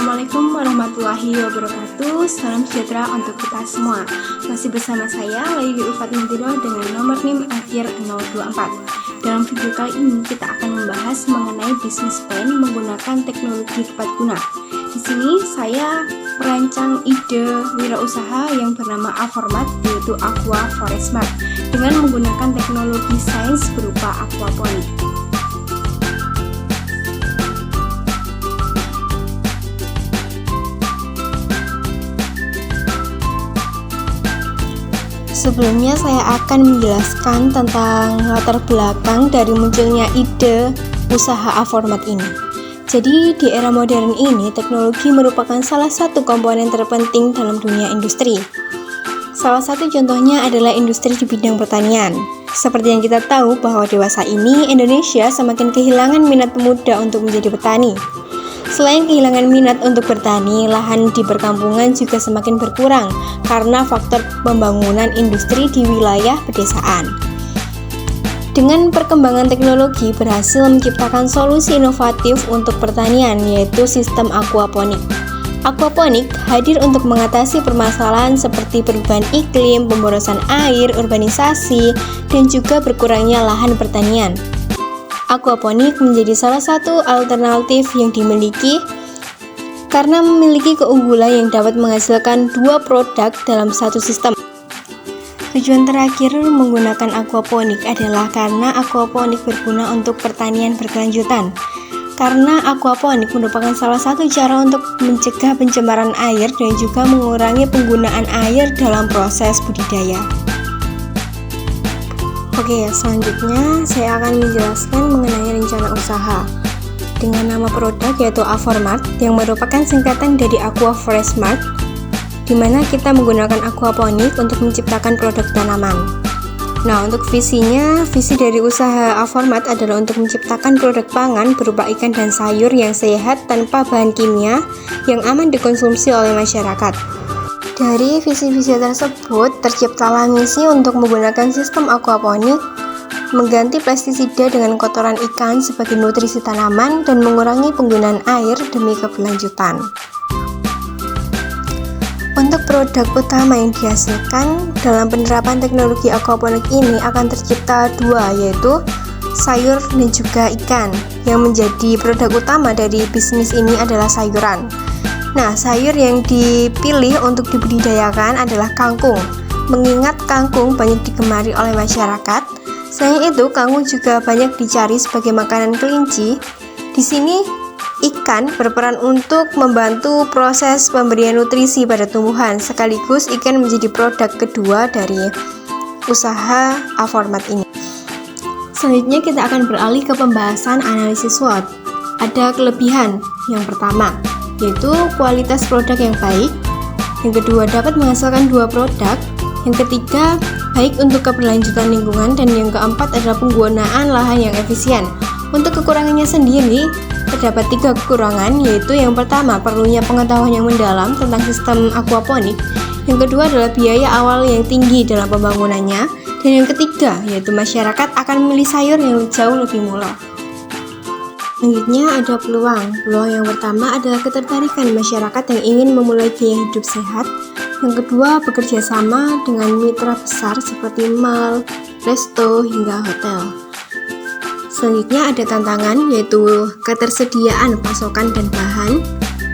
Assalamualaikum warahmatullahi wabarakatuh. Salam sejahtera untuk kita semua. Masih bersama saya Laili Ulfat Mintiro dengan nomor NIM akhir 024. Dalam video kali ini kita akan membahas mengenai bisnis plan menggunakan teknologi tepat guna. Di sini saya merancang ide wirausaha yang bernama Aformat, yaitu Aqua Forest Mart, dengan menggunakan teknologi sains berupa aquaponik. Sebelumnya saya akan menjelaskan tentang latar belakang dari munculnya ide usaha Aformat ini. Jadi di era modern ini, teknologi merupakan salah satu komponen terpenting dalam dunia industri. Salah satu contohnya adalah industri di bidang pertanian. Seperti yang kita tahu bahwa dewasa ini Indonesia semakin kehilangan minat pemuda untuk menjadi petani. Selain kehilangan minat untuk bertani, lahan di perkampungan juga semakin berkurang karena faktor pembangunan industri di wilayah pedesaan. Dengan perkembangan teknologi berhasil menciptakan solusi inovatif untuk pertanian, yaitu sistem aquaponik. Aquaponik hadir untuk mengatasi permasalahan seperti perubahan iklim, pemborosan air, urbanisasi, dan juga berkurangnya lahan pertanian. Aquaponik menjadi salah satu alternatif yang dimiliki karena memiliki keunggulan yang dapat menghasilkan dua produk dalam satu sistem. Tujuan terakhir menggunakan aquaponik adalah karena aquaponik berguna untuk pertanian berkelanjutan. Karena aquaponik merupakan salah satu cara untuk mencegah pencemaran air dan juga mengurangi penggunaan air dalam proses budidaya. Oke, selanjutnya saya akan menjelaskan mengenai rencana usaha dengan nama produk yaitu Aformat yang merupakan singkatan dari Aqua Forest Mart, di mana kita menggunakan aquaponik untuk menciptakan produk tanaman. Nah, untuk visi dari usaha Aformat adalah untuk menciptakan produk pangan berupa ikan dan sayur yang sehat tanpa bahan kimia yang aman dikonsumsi oleh masyarakat. Dari visi-visi tersebut, terciptalah misi untuk menggunakan sistem aquaponik, mengganti pestisida dengan kotoran ikan sebagai nutrisi tanaman, dan mengurangi penggunaan air demi keberlanjutan. Untuk produk utama yang dihasilkan dalam penerapan teknologi aquaponik ini akan tercipta dua, yaitu sayur dan juga ikan. Yang menjadi produk utama dari bisnis ini adalah sayuran. Nah, sayur yang dipilih untuk dibudidayakan adalah kangkung. Mengingat kangkung banyak digemari oleh masyarakat, selain itu kangkung juga banyak dicari sebagai makanan kelinci. Di sini ikan berperan untuk membantu proses pemberian nutrisi pada tumbuhan, sekaligus ikan menjadi produk kedua dari usaha Aformat ini. Selanjutnya kita akan beralih ke pembahasan analisis SWOT. Ada kelebihan yang pertama, yaitu kualitas produk yang baik. Yang kedua, dapat menghasilkan dua produk. Yang ketiga, baik untuk keberlanjutan lingkungan. Dan yang keempat adalah penggunaan lahan yang efisien. Untuk kekurangannya sendiri, terdapat tiga kekurangan, yaitu yang pertama, perlunya pengetahuan yang mendalam tentang sistem aquaponik. Yang kedua adalah biaya awal yang tinggi dalam pembangunannya. Dan yang ketiga, yaitu masyarakat akan memilih sayur yang jauh lebih murah. Selanjutnya ada peluang. Peluang yang pertama adalah ketertarikan masyarakat yang ingin memulai gaya hidup sehat. Yang kedua, bekerja sama dengan mitra besar seperti mall, resto, hingga hotel. Selanjutnya ada tantangan, yaitu ketersediaan pasokan dan bahan.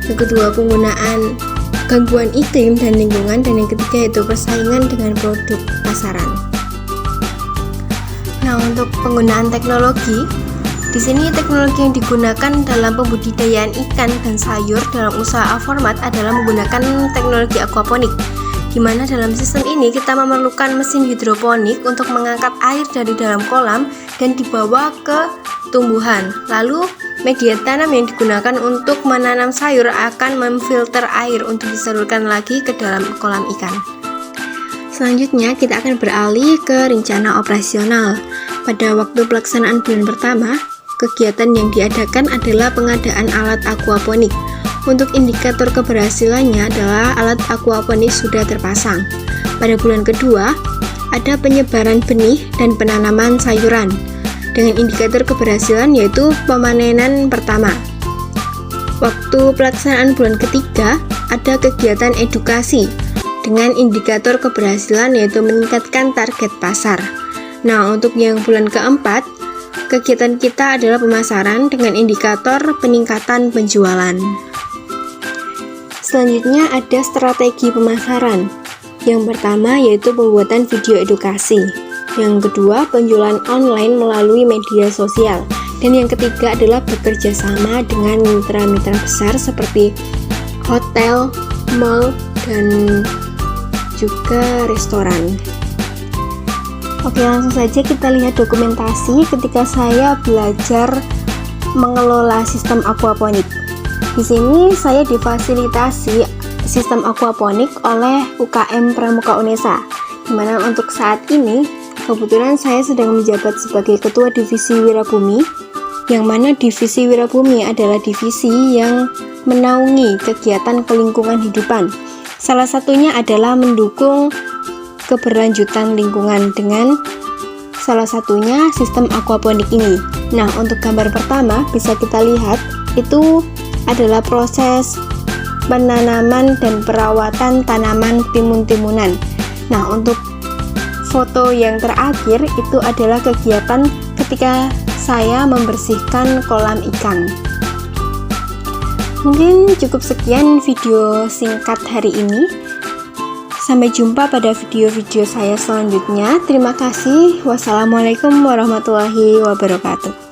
Yang kedua, penggunaan gangguan iklim dan lingkungan. Dan yang ketiga yaitu persaingan dengan produk pasaran. Nah, untuk penggunaan teknologi, di sini teknologi yang digunakan dalam pembudidayaan ikan dan sayur dalam usaha Aformat adalah menggunakan teknologi aquaponik, di mana dalam sistem ini kita memerlukan mesin hidroponik untuk mengangkat air dari dalam kolam dan dibawa ke tumbuhan. Lalu media tanam yang digunakan untuk menanam sayur akan memfilter air untuk disalurkan lagi ke dalam kolam ikan. Selanjutnya kita akan beralih ke rencana operasional. Pada waktu pelaksanaan bulan pertama, kegiatan yang diadakan adalah pengadaan alat aquaponik. Untuk indikator keberhasilannya adalah alat aquaponik sudah terpasang. Pada bulan kedua, ada penyebaran benih dan penanaman sayuran. Dengan indikator keberhasilan yaitu pemanenan pertama. Waktu pelaksanaan bulan ketiga, ada kegiatan edukasi dengan indikator keberhasilan yaitu meningkatkan target pasar. Nah, untuk yang bulan keempat, kegiatan kita adalah pemasaran dengan indikator peningkatan penjualan. Selanjutnya ada strategi pemasaran. Yang pertama yaitu pembuatan video edukasi. Yang kedua, penjualan online melalui media sosial. Dan yang ketiga adalah bekerja sama dengan mitra-mitra besar seperti hotel, mall, dan juga restoran. Oke, langsung saja kita lihat dokumentasi ketika saya belajar mengelola sistem aquaponik. Di sini saya difasilitasi sistem aquaponik oleh UKM Pramuka Unesa, dimana untuk saat ini kebetulan saya sedang menjabat sebagai Ketua Divisi Wirabumi, yang mana Divisi Wirabumi adalah divisi yang menaungi kegiatan kelingkungan hidupan. Salah satunya adalah mendukung keberlanjutan lingkungan dengan salah satunya sistem aquaponik ini. Nah, untuk gambar pertama bisa kita lihat itu adalah proses penanaman dan perawatan tanaman timun-timunan. Nah, untuk foto yang terakhir itu adalah kegiatan ketika saya membersihkan kolam ikan. Mungkin cukup sekian video singkat hari ini. Sampai jumpa pada video-video saya selanjutnya. Terima kasih. Wassalamualaikum warahmatullahi wabarakatuh.